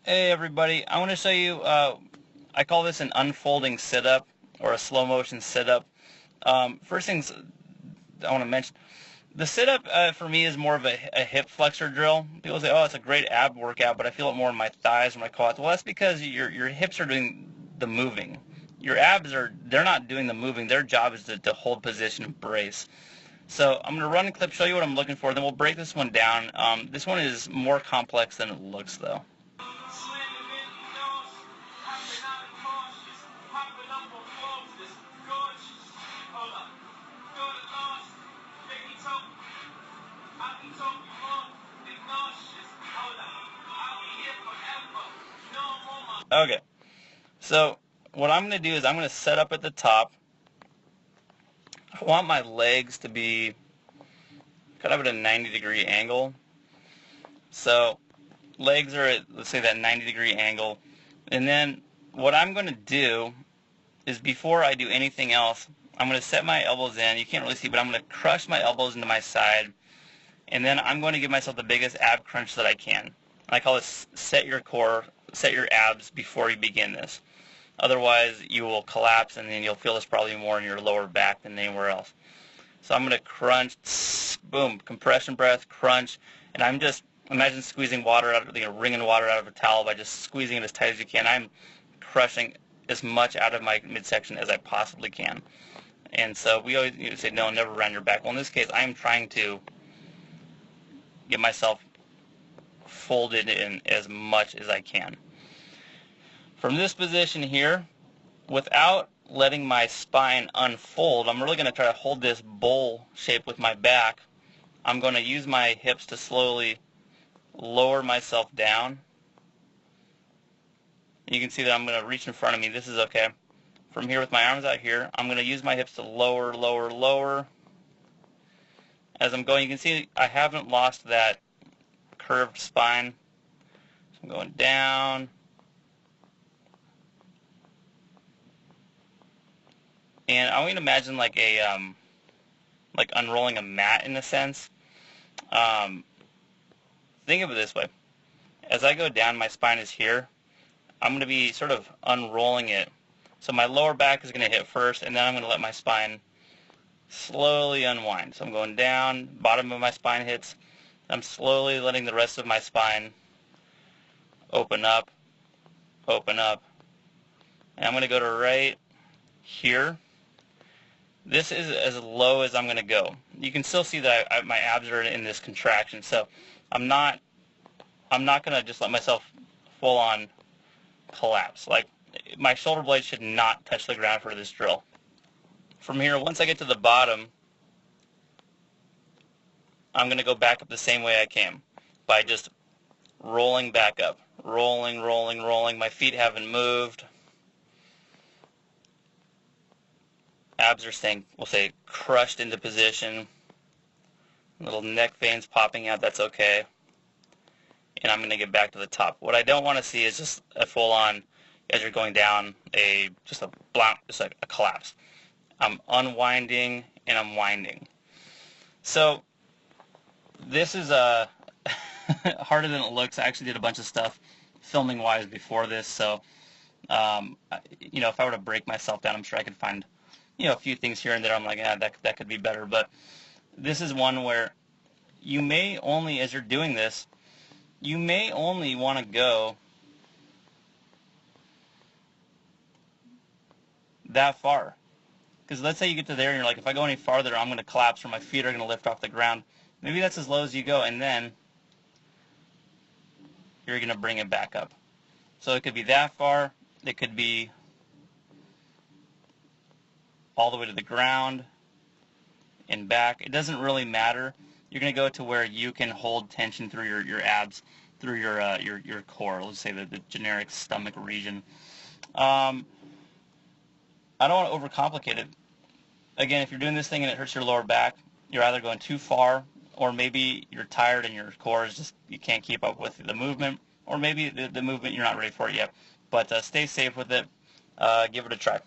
Hey everybody, I want to show you, I call this an unfolding sit-up or a slow motion sit-up. First things I want to mention, the sit-up for me is more of a hip flexor drill. People say, oh, it's a great ab workout, but I feel it more in my thighs or my quads. Well, that's because your hips are doing the moving. Your abs they're not doing the moving. Their job is to hold position and brace. So I'm going to run a clip, show you what I'm looking for, then we'll break this one down. This one is more complex than it looks though. Okay, so what I'm going to do is I'm going to set up at the top. I want my legs to be kind of at a 90-degree angle. So legs are at, let's say, that 90-degree angle. And then what I'm going to do is, before I do anything else, I'm going to set my elbows in. You can't really see, but I'm going to crush my elbows into my side. And then I'm going to give myself the biggest ab crunch that I can. I call this set your core, set your abs before you begin this. Otherwise, you will collapse, and then you'll feel this probably more in your lower back than anywhere else. So I'm going to crunch, boom, compression breath, crunch, and I'm just, imagine squeezing water out of, wringing water out of a towel by just squeezing it as tight as you can. I'm crushing as much out of my midsection as I possibly can. And so we always say, no, never round your back. Well, in this case, I am trying to get myself folded in as much as I can. From this position here, without letting my spine unfold, I'm really going to try to hold this bowl shape with my back. I'm going to use my hips to slowly lower myself down. You can see that I'm going to reach in front of me. This is okay. From here, with my arms out here, I'm going to use my hips to lower, lower, lower. As I'm going, you can see I haven't lost that curved spine. So I'm going down. And I want you to imagine like like unrolling a mat in a sense. Think of it this way. As I go down, my spine is here. I'm going to be sort of unrolling it. So my lower back is going to hit first, and then I'm going to let my spine slowly unwind. So I'm going down, bottom of my spine hits. I'm slowly letting the rest of my spine open up, open up. And I'm going to go to right here. This is as low as I'm going to go. You can still see that my abs are in this contraction. So I'm not going to just let myself full on collapse. Like, my shoulder blades should not touch the ground for this drill. From here, once I get to the bottom, I'm going to go back up the same way I came, by just rolling back up. Rolling, rolling, rolling. My feet haven't moved. Abs are staying, we'll say, crushed into position. Little neck veins popping out, that's okay. And I'm going to get back to the top. What I don't want to see is just a full-on, as you're going down, just a blount, just like a collapse. I'm unwinding and I'm winding. So this is harder than it looks. I actually did a bunch of stuff filming-wise before this, so if I were to break myself down, I'm sure I could find a few things here and there. I'm like, that could be better. But this is one where you may only, as you're doing this, you may only want to go that far. Because let's say you get to there and you're like, if I go any farther, I'm going to collapse or my feet are going to lift off the ground. Maybe that's as low as you go, and then you're going to bring it back up. So it could be that far. It could be all the way to the ground and back. It doesn't really matter. You're going to go to where you can hold tension through your abs, through your core. Let's say the generic stomach region. I don't want to overcomplicate it. Again, if you're doing this thing and it hurts your lower back, you're either going too far, or maybe you're tired and your core is just, you can't keep up with the movement, or maybe the movement you're not ready for it yet. But stay safe with it. Give it a try.